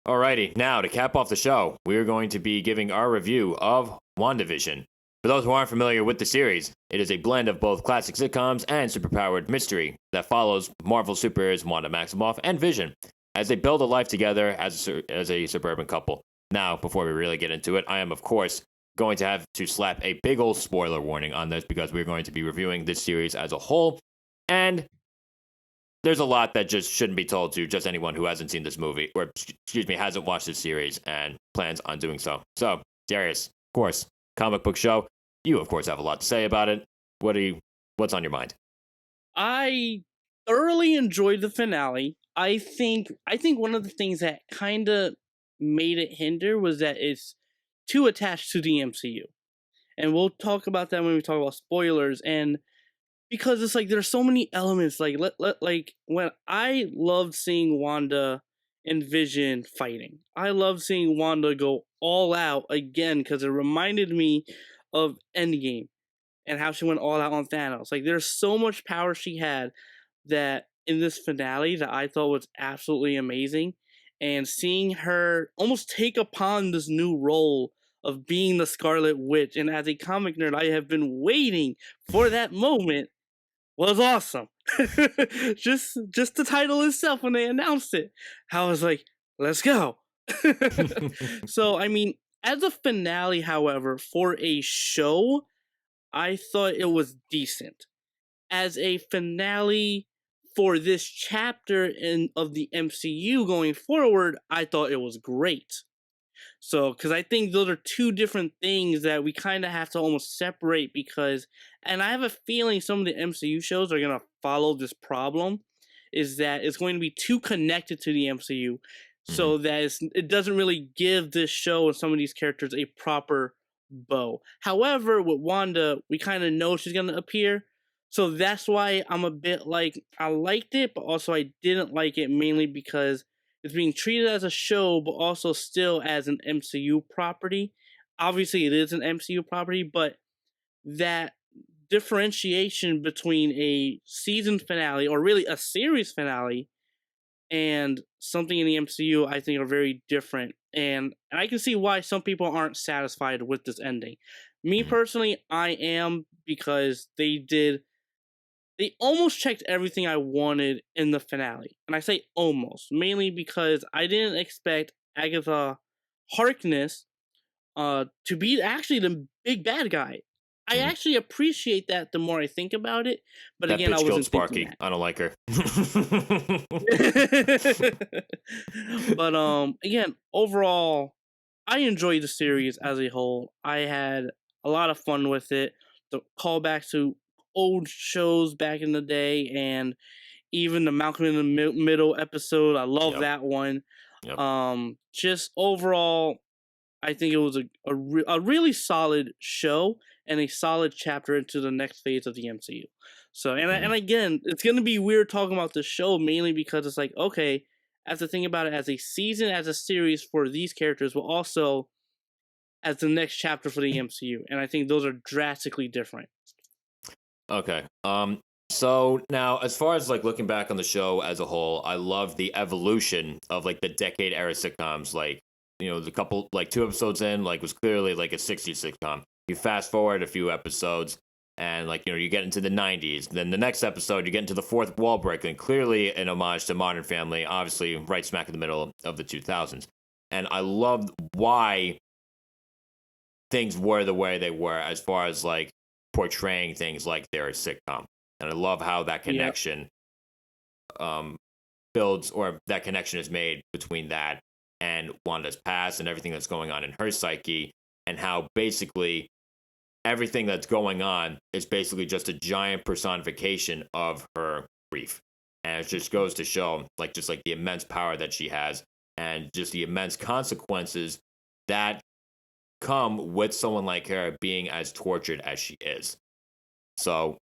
Alrighty, now to cap off the show, we're going to be giving our review of WandaVision. For those who aren't familiar with the series, it is a blend of both classic sitcoms and superpowered mystery that follows Marvel superheroes Wanda Maximoff and Vision as they build a life together as a suburban couple. Now, before we really get into it, I am, of course, going to have to slap a big old spoiler warning on this because we're going to be reviewing this series as a whole, and there's a lot that just shouldn't be told to just anyone who hasn't seen this movie, or excuse me, hasn't watched this series and plans on doing so. So, Darius, of course, comic book show. You, of course, have a lot to say about it. What's on your mind? I thoroughly enjoyed the finale. I think one of the things that kind of made it hinder was that it's too attached to the MCU. And we'll talk about that when we talk about spoilers. And because it's like there's so many elements. Like when I loved seeing Wanda and Vision fighting. I loved seeing Wanda go all out again because it reminded me of Endgame and how she went all out on Thanos. Like there's so much power she had that in this finale that I thought was absolutely amazing. And seeing her almost take upon this new role of being the Scarlet Witch, and as a comic nerd, I have been waiting for that moment, was awesome. just the title itself when they announced it, I was like, let's go. So I mean, as a finale, however, for a show, I thought it was decent. As a finale for this chapter of the MCU going forward, I thought it was great. So, because I think those are two different things that we kind of have to almost separate because, and I have a feeling some of the MCU shows are going to follow this problem, is that it's going to be too connected to the MCU so that it doesn't really give this show and some of these characters a proper bow. However, with Wanda, we kind of know she's going to appear. So that's why I'm a bit like, I liked it, but also I didn't like it mainly because it's being treated as a show, but also still as an MCU property. Obviously, it is an MCU property, but that differentiation between a season finale, or really a series finale, and something in the MCU, I think are very different. And I can see why some people aren't satisfied with this ending. Me personally, I am, because they almost checked everything I wanted in the finale. And I say almost, mainly because I didn't expect Agatha Harkness to be actually the big bad guy. I actually appreciate that the more I think about it. But That again, bitch I wasn't killed Sparky. thinking I don't like her. that. But again, overall, I enjoyed the series as a whole. I had a lot of fun with it. The callbacks to old shows back in the day, and even the Malcolm in the Middle episode. I love that one. Yep. Just overall, I think it was a really solid show and a solid chapter into the next phase of the MCU. So, and again, it's going to be weird talking about the show mainly because it's like, okay, I have to think about it as a season, as a series for these characters, but also as the next chapter for the MCU. And I think those are drastically different. Okay. So now, as far as like looking back on the show as a whole, I love the evolution of like the decade era sitcoms. Like, you know, the couple, like 2 episodes in, like was clearly like a 60s sitcom. You fast forward a few episodes, and like, you know, you get into the 90s. Then the next episode, you get into the fourth wall breaking, clearly an homage to Modern Family, obviously right smack in the middle of the 2000s. And I loved why things were the way they were as far as like portraying things like they're a sitcom. And I love how that connection builds, or that connection is made between that and Wanda's past and everything that's going on in her psyche, and how basically everything that's going on is basically just a giant personification of her grief. And it just goes to show like just like the immense power that she has and just the immense consequences that come with someone like her being as tortured as she is. So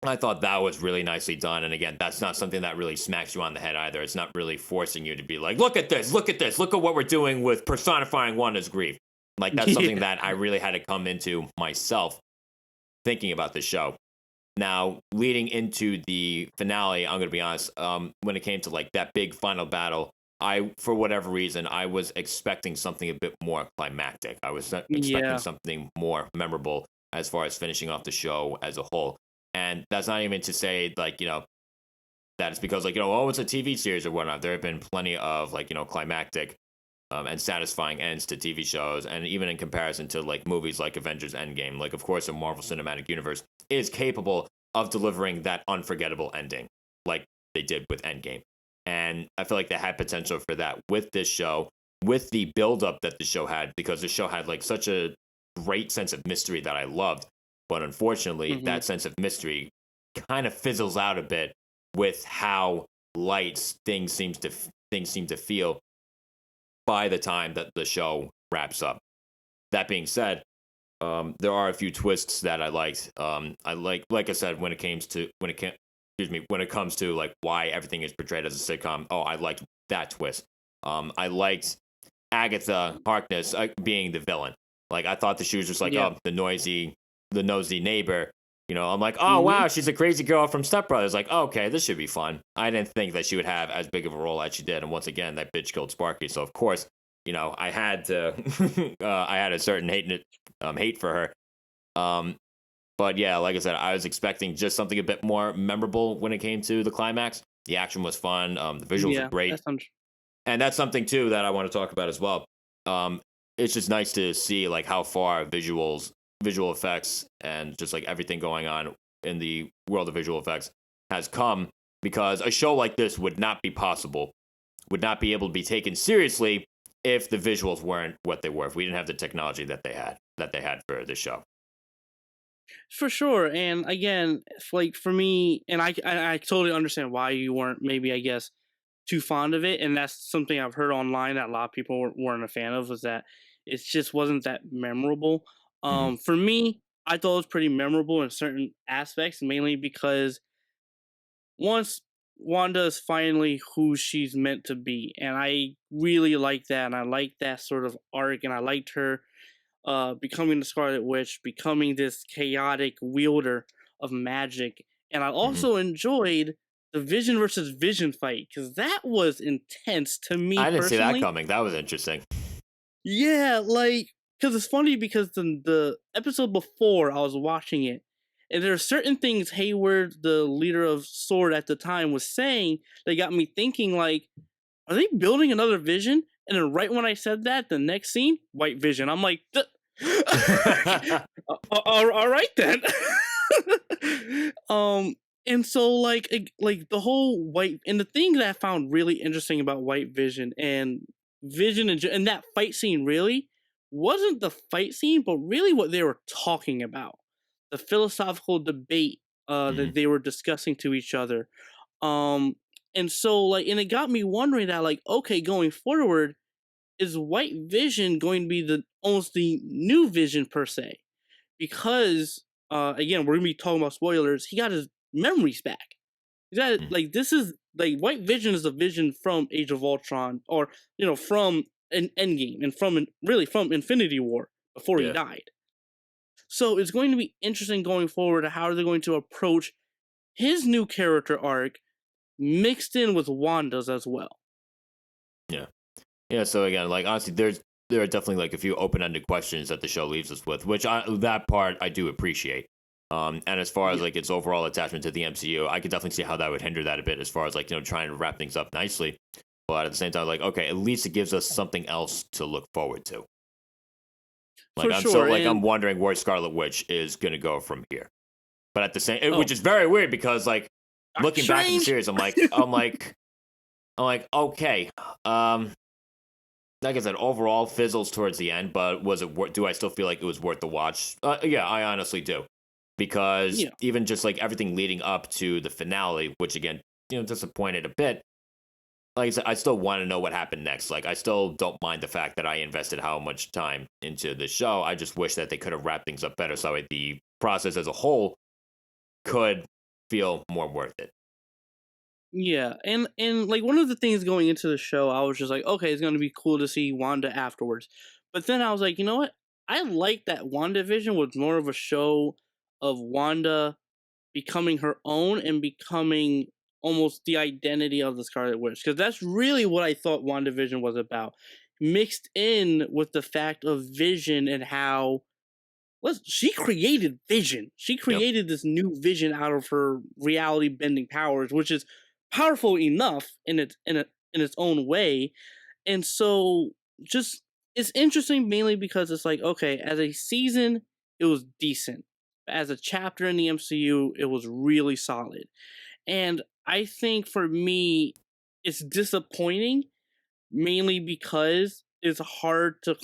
I thought that was really nicely done. And again, that's not something that really smacks you on the head either. It's not really forcing you to be like, look at this, look at what we're doing with personifying Wanda's grief. Like, that's something that I really had to come into myself thinking about the show. Now, leading into the finale, I'm going to be honest, when it came to like that big final battle for whatever reason, I was expecting something a bit more climactic. I was expecting Yeah. something more memorable as far as finishing off the show as a whole. And that's not even to say, like, that it's because, like, oh, it's a TV series or whatnot. There have been plenty of, like, climactic and satisfying ends to TV shows. And even in comparison to, like, movies like Avengers Endgame, like, of course, the Marvel Cinematic Universe is capable of delivering that unforgettable ending, like they did with Endgame. And I feel like they had potential for that with this show, with the buildup that the show had, because the show had, like, such a great sense of mystery that I loved. But unfortunately, that sense of mystery kind of fizzles out a bit with how light things seem to feel by the time that the show wraps up. That being said, there are a few twists that I liked. I like I said, when it comes to like why everything is portrayed as a sitcom. Oh, I liked that twist. I liked Agatha Harkness being the villain. Like, I thought that she was just like, the nosy neighbor. I'm like, oh, wow, she's a crazy girl from Step Brothers. Like, okay, this should be fun. I didn't think that she would have as big of a role as she did. And once again, that bitch killed Sparky. So, of course, I had to, I had a certain hate for her. But yeah, like I said, I was expecting just something a bit more memorable when it came to the climax. The action was fun. The visuals were great. And that's something, too, that I want to talk about as well. It's just nice to see, like, how far visual effects and just, like, everything going on in the world of visual effects has come, because a show like this would not be possible, would not be able to be taken seriously if the visuals weren't what they were, if we didn't have the technology that they had for this show. For sure. And again, like, for me, and I totally understand why you weren't, maybe, I guess, too fond of it. And that's something I've heard online that a lot of people weren't a fan of, was that it just wasn't that memorable. For me, I thought it was pretty memorable in certain aspects, mainly because once Wanda is finally who she's meant to be, and I really like that, and I like that sort of arc, and I liked her becoming the Scarlet Witch, becoming this chaotic wielder of magic. And I also enjoyed the Vision versus Vision fight, because that was intense to me I didn't see that personally. coming. That was interesting. Yeah, like, because it's funny, because the episode before I was watching it, and there are certain things Hayward, the leader of SWORD at the time, was saying that got me thinking, like, are they building another Vision? And then right when I said that, the next scene, White Vision. I'm like, all right then. And so, like the whole White, and the thing that I found really interesting about White Vision and and that fight scene really wasn't the fight scene, but really what they were talking about, the philosophical debate that they were discussing to each other. And so, like, and it got me wondering that, like, okay, going forward, is White Vision going to be almost the new Vision per se? Because again, we're gonna be talking about spoilers. He got his memories back. He got like, this is like, White Vision is a Vision from Age of Ultron, or from an Endgame, and from Infinity War before he died. So it's going to be interesting going forward how they're going to approach his new character arc, mixed in with Wanda's as well. Yeah, so again, like, honestly, there are definitely, like, a few open-ended questions that the show leaves us with, which that part I do appreciate. And as far as, like, its overall attachment to the MCU, I could definitely see how that would hinder that a bit, as far as, like, trying to wrap things up nicely. But at the same time, like, okay, at least it gives us something else to look forward to. Like, I'm wondering where Scarlet Witch is going to go from here. But at the same, which is very weird, because, like, looking back at the series, I'm like, okay, like I said, overall fizzles towards the end, but do I still feel like it was worth the watch? Yeah, I honestly do. Because even just, like, everything leading up to the finale, which, again, disappointed a bit, like I said, I still want to know what happened next. Like, I still don't mind the fact that I invested how much time into the show. I just wish that they could have wrapped things up better, so the process as a whole could feel more worth it. Yeah, and like, one of the things going into the show, I was just like, okay, it's going to be cool to see Wanda afterwards. But then I was like, you know what? I like that WandaVision was more of a show of Wanda becoming her own and becoming almost the identity of the Scarlet Witch, because that's really what I thought WandaVision was about, mixed in with the fact of Vision and how she created Vision. She Yep. created this new Vision out of her reality bending powers, which is powerful enough in its own way. And so just it's interesting mainly because it's like, okay, as a season, it was decent. As a chapter in the MCU, it was really solid. And I think for me, it's disappointing mainly because it's hard to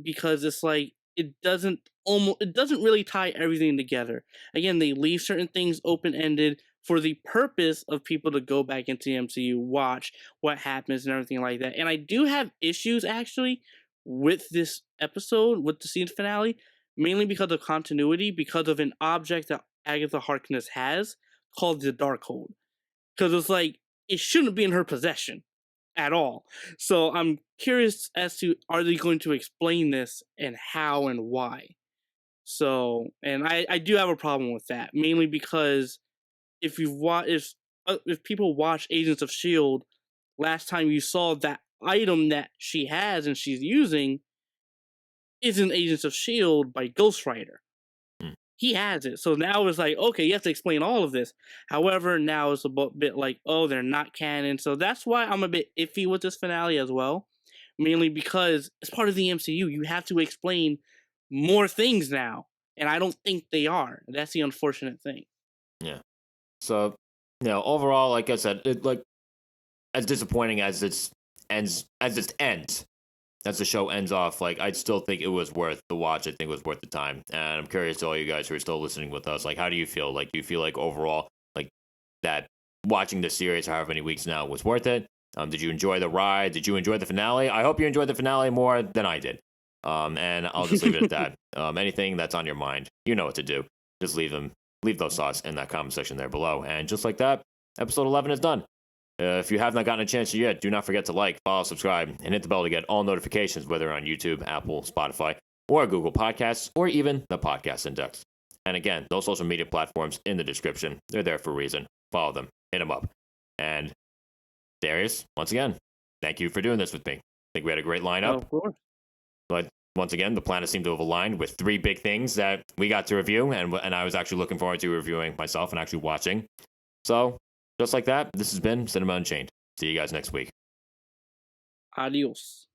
because it's like it doesn't really tie everything together. Again, they leave certain things open ended for the purpose of people to go back into the MCU, watch what happens and everything like that. And I do have issues actually with this episode, with the season finale, mainly because of continuity, because of an object that Agatha Harkness has called the Darkhold. Because it's like it shouldn't be in her possession at all. So I'm curious as to, are they going to explain this and how and why? So, and I do have a problem with that, mainly because if people watch Agents of Shield, last time you saw that item that she has and she's using isn't Agents of Shield by Ghost Rider. He has it. So now it's like, okay, you have to explain all of this. However, now it's a bit like, oh, they're not canon. So that's why I'm a bit iffy with this finale as well. Mainly because it's part of the MCU. You have to explain more things now. And I don't think they are. That's the unfortunate thing. Yeah. So, overall, like I said, as disappointing as it ends, as the show ends off, like, I still think it was worth the watch. I think it was worth the time. And I'm curious to all you guys who are still listening with us, like, how do you feel? Like, do you feel like overall, like, that watching the series, however many weeks now, was worth it? Did you enjoy the ride? Did you enjoy the finale? I hope you enjoyed the finale more than I did. And I'll just leave it at that. Anything that's on your mind, you know what to do. Just leave those thoughts in that comment section there below. And just like that, episode 11 is done. If you have not gotten a chance yet, do not forget to like, follow, subscribe, and hit the bell to get all notifications, whether on YouTube, Apple, Spotify, or Google Podcasts, or even the Podcast Index. And again, those social media platforms in the description, they're there for a reason. Follow them, hit them up. And Darius, once again, thank you for doing this with me. I think we had a great lineup. Of course. But once again, the planets seem to have aligned with 3 big things that we got to review, and I was actually looking forward to reviewing myself and actually watching. So, just like that, this has been Cinema Unchained. See you guys next week. Adios.